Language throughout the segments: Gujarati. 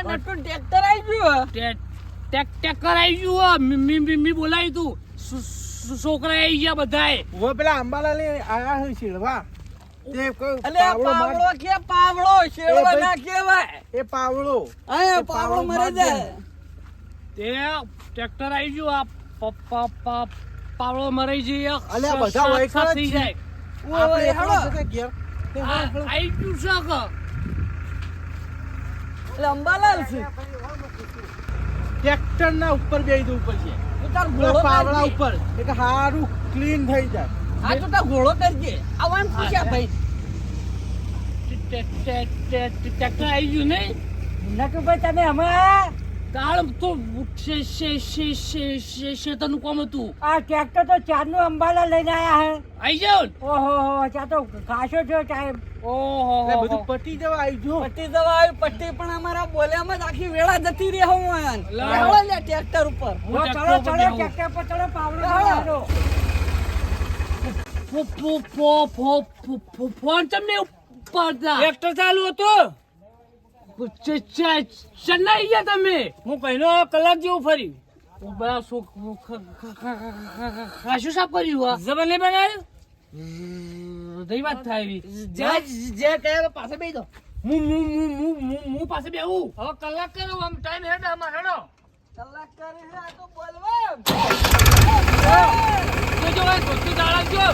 ટ્રેક્ટર આવી ગયું ટ્રેક્ટર આવી ગયું મી બોલાવી તું છોકરા આવી ગયા બધાય ઓ પેલા અંબાલાલ આયા છે શેળવા તે અલે પાવળો કે પાવળો શેળવા ના કહેવાય એ પાવળો આ પાવળો મરે જાય તે ટ્રેક્ટર આવી ગયું આ પાવળો મરી જઈએ અલે આ બધા વૈકલ થઈ જાય આપણે હેડો કે ઘેર તે આવી ગયું છે કે એટલે અંબાલાલ છે ટ્રેક્ટર ના ઉપર બેહી દઉં પડશે તાર ઘોડો પાવળા ઉપર એક હારું ક્લીન થઈ જાય આ તો તાર ઘોડો કરજે આવવાનું પૂછ્યા ભાઈ ટ્રેક્ટર આવી ગયું નહીં નટુ ભાઈ તમે હમણાં કાળ તો શેતરનું કામ હતું આ ટ્રેક્ટર તો ચારનું અંબાલા લઈને આયા હે આવી જાવ ઓહો ત્યાં તો ખાસો થયો ટાઈમ ઓહો બધું પટી જવા આવી જો પટ્ટી દવા આવી પટ્ટી પણ અમારા બોલ્યામાં જ આખી વેળા જતી રહી હું લેવડો લે ટ્રેક્ટર ઉપર ચલો ટ્રેક્ટર પર ચલો પાવડો ફોન તમને ઉપાડતા ટ્રેક્ટર ચાલુ હતું ચેન્નાઈ ગયા તમે હું કહીનો કલાક જેવું ફરી ખાસું સાફ કર્યું જબર નહીં બનાવ્યું દઈ વાત થાય જે કહે પાસે બેસી દો હું પાસે બેહું હવે કલાક કરો આમ ટાઈમ હેડ અમાર હેડો કલાક કરી આ તો બોલવા જો આ ગોતી દાડા જો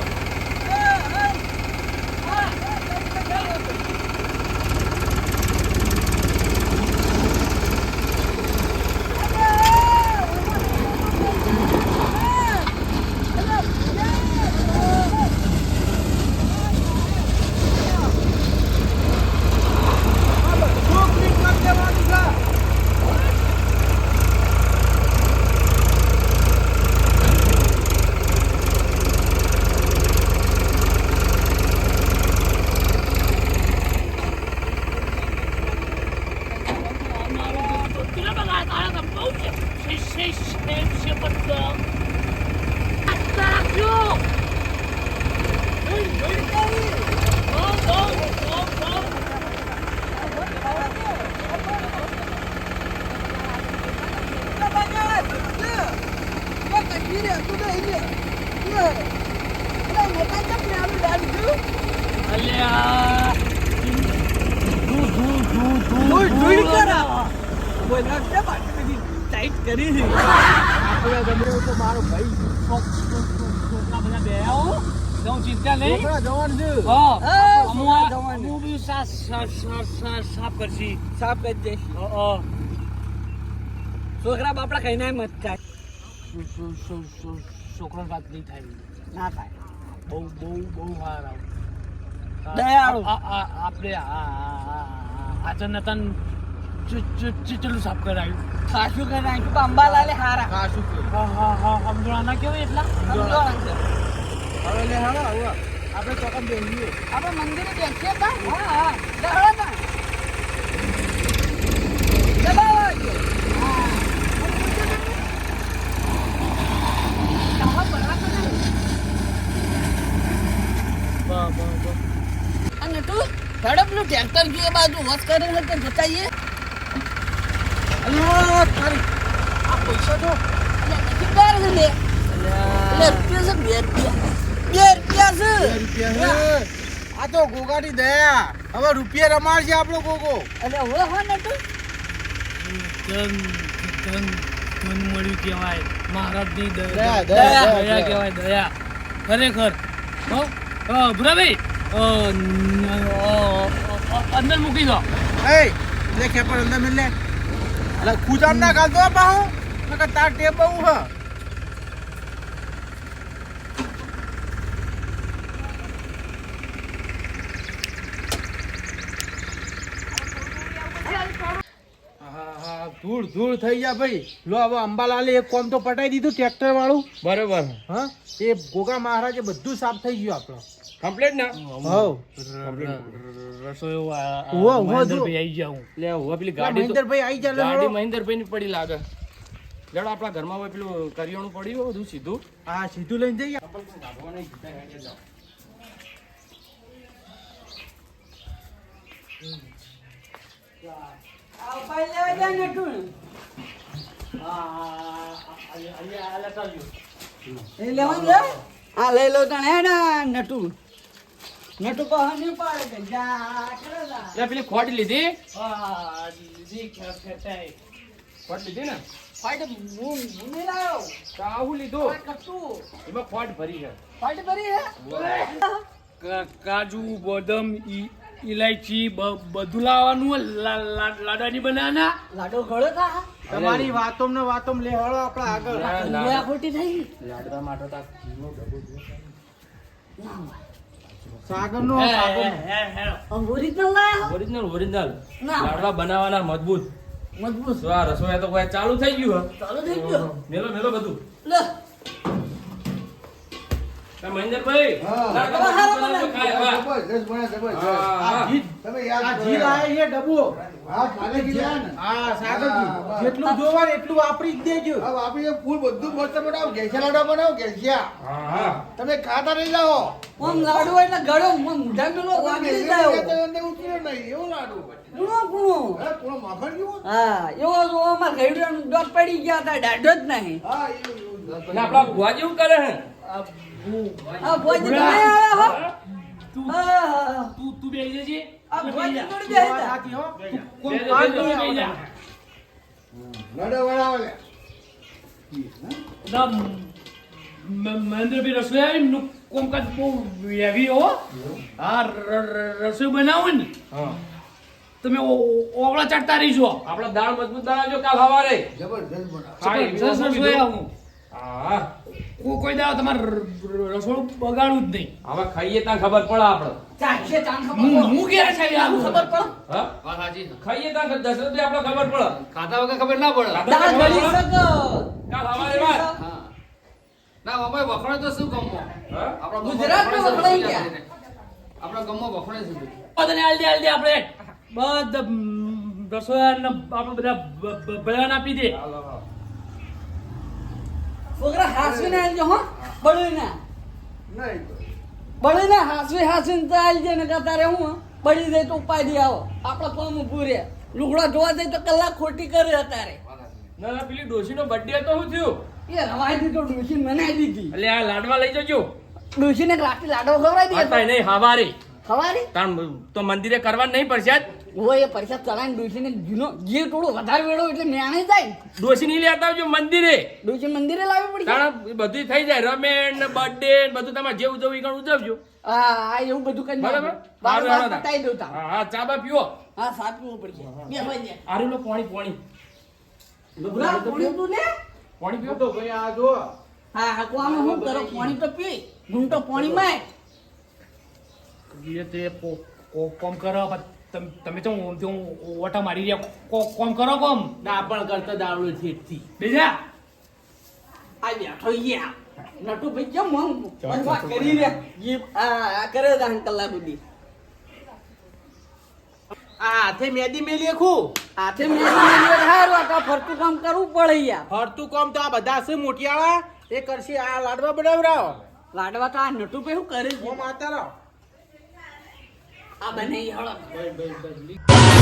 ટાઈટ કરી મારો ભાઈ ચિંતા નહીં સાફ કરશી સાફ કરી દે છોકરા બાપડા કહીને મત થાય છોકરા વાત નહીં થાય ના થાય બહુ બહુ બહુ સારા દયાળુ આપણે આચરણ તન ચેટલું સાફ કરાયું ખાસું કરાયું અંબાલાલે હારા ખાસું સમજવાના કેવું એટલા હવે લે હાલો હવે આપણે ચોકમ બેસીએ આપણે મંદિરે બેસીએ તા હા દહડો તા દબાવો અને તું ઝડપનું ટ્રેક્ટર ગયો બાજુ વસ કરીને તો જતાઈએ અલ્યા તારી આ પૈસા તો કેટલા છે લે રૂપિયા છે 2 રૂપિયા આ તો ગોગાડી દયા હવે રૂપિયા રમાડશે આપણો ગોગો અરે હવે હો ને તું ધન મળ્યું કહેવાય મહારાજની દયા કહેવાય દયા ખરેખર હો ભુરાભાઈ અંદર મૂકી દો એ લે ખેપર અંદર મિલ લે અલા ખુજામ ના કાલ દો બાહુ નકર તાર ટેપ બહુ હ ધૂળ ધૂળ થઈ ગયા ભાઈ લો હવે અંબાલાલે એક કોમ તો પટાઈ દીધું ટ્રેક્ટર વાળું બરોબર હા એ ગોગા મહારાજે બધું સાફ થઈ ગયું આપણો કમ્પ્લીટ ના હવ રસોઈ મહેન્દ્રભાઈ આવી જાઉં લે હું પેલી ગાડી મહેન્દ્રભાઈ આવી જાય ગાડી મહેન્દ્રભાઈ ની પડી લાગે લેડો આપણા ઘરમાં હોય પેલું કરિયાણું પડ્યું હોય બધું સીધું હા સીધું લઈને જઈએ આ પાઈ લેવા જાય ને તું અહીંયા લેતા આવ્યો. એ લેવાનું લે આ લઈ લો તને હે ને નટુ નટુ કહાની પાડે કે જા કરે જા લે પેલી ખોટ લીધી લીધી ખેંચાઈ. ખોટ લીધી ને ફાઈટ હું નહીં લાયો કાહું લીધું આ કટુ એમાં ખોટ ભરી છે ફાઈટ કરી હે કાજુ બદામ ઇલાયચી બધું લાવવાનું લાડવાની બનાવવાના. લાડો ઘડો તા તમારી વાતોમ ને વાતોમ લે હળો આપણા આગળ લોયા ખોટી થઈ લાડવા માટે તો આ ઘીનો ડબ્બો જોઈએ. સાગરનો હે, સાગરનો. હે, હે. ઓરિજિનલ લાયા ઓરિજિનલ ના. લાડવા બનાવવાના મજબૂત મજબૂત તો આ રસોઈ તો કોઈ ચાલુ થઈ ગયું ચાલો થઈ ગયો મેલો મેલો બધું લે મહેન્દ્રભાઈ હા. લાડવા હારો બનાવજો, ખાય, વાહ. જબરજસ્ત બને, જબરજસ્ત. હા, આ હા. ઘી તમે યાદ આ કરો ઘી યાર. લાયા છે ડબ્બો હા, કાલે કીધા ને. હા સાગર ઘી હા, બસ. જેટલું જોવા ને એટલું વાપરી જ દેજો હવે આપણે એ ફૂલ બધું મસ્ત બનાવો, ઘેંસિયા લાડવા બનાવો, ઘેંસિયા. હા, હા. તમે ખાતા રહી જાઓ. ઓમ લાડુ એટલે ગળો જંગલો વાગી જાય એને ઉતર્યો નહીં, એવો લાડુ. પૂણો પૂણો હે, પૂરો માખણ જેવો? હા એવો જો અમાર ગઈડન ડોક પડી ગયા હતા દાઢો જ નહીં હા, એવું, એવું. ને આપણા ભુવા જેવું કરે હે આ ભોજી તમે આયા હો તું હા તું બેસી જજે. આ તું ભોજી બેસી જા. થોડી બેહતા સાથી હો બેસી કોણ જા, પાડ બેસી જા, નહીં બેસી જા. લાડવા બનાવો લે. ના, મહેન્દ્રભાઈ રસોઈ આવી ને કોમકાજ બહુ heavy હો. હા, રસોઈ બનાવો ને હા તમે ઓગળા ચડતા રહીશો. આપણા દાળ મજબૂત બનાવજો કાલ સવારે જબરજસ્ત બનાવો. હા, એવી સરસ વસ્તુ રસોઈ કીધું. આવું. હા કોઈ દાડો તમારે રસોડું બગાડવું જ નહીં. હવે ખાઈએ ત્યાં ખબર પડે આપણે ચાખશે ચાંદ ખબર હું પડે. હું ઘેર છે યાર. ખબર પડે હા ખાઈએ ત્યાં દશરથભાઈ આપણે ખબર પડે ખાતા વગર ખબર ના પડે દાળ ગળી શકે કાલ સવારે વાત ના મમ્મી વખણે તો શું ગમો હા આપણો ગમો ગુજરાતમાં વખણાઈ ગયા. આપણો ગમો વખણે શું બધાને હાલ દે આપણે બધા રસોઈયાને આપણે બધા બધાને આપી દે. છોકરા હાસવીને આલજો હો બળીને નહીં તો. બળીને હાસવીને તો આલજે ને તારે હું બળી જાય તો ઉપાડી આવો આપણા કોમ પૂરે લુગડા ધોવા જાય તો કલાક ખોટી કરે અત્યારે ના ના પેલી ડોશીનો બર્થડે હતો શું થયું એ રવાઈ દીધો ડોશી મનાઈ દીધી એટલે આ લાડવા લઈ જજો ડોશીને રાતે લાડો ખવડાવી અત્યારે દે નહીં હવારે ખવારી તાણ તો મંદિરે કરવા નહીં પડશે આજ હોય એ પૈસા ચલાવીને ડોશીને ઘી થોડું વધારે વેળો એટલે મેણે જાય ડોશી નહીં લેતા આવજો મંદિરે ડોશી મંદિરે લાવવી પડી તાણ બધું થઈ જાય રમેણ ને બર્થડે બધું તમારે જે ઉજવવું એ ગણ ઉજવજો હા એવું બધું કરી બરાબર બાર હારું, બાર હારું. પતાઈ દઉં તા હા હા ચા બા પીવો હા સાત પીવું પડશે બે ભાઈ આરું લો પાણી પાણી લુગડા પોણી તું ને પાણી પીવો તો ભાઈ આ જો હા હા કોમ હું કરો પાણી તો પી ઘૂંટો પાણી માં એ તે કોમ કરો તમે તો ઓટા મારી રહ્યા કોમ કરો કોમ ડાપણ કરતા દાવડો છે બીજા આ બેઠો યા નટુ ભાઈ કેમ મમ બનવા કરી રે ઈ આ કરે તા કલાક સુધી આ હાથે મેદી મેલી ખું હાથે મેં હારું આ ફરતું કામ કરવું પડે યાર ફરતું કામ તો આ બધા છે મોટિયાળા એ કરશે આ લાડવા બનાવરાવો લાડવા તો આ નટુ ભાઈ શું કરે છે ઓ માતા રહો આ બને હળો બસ, બસ, બસ.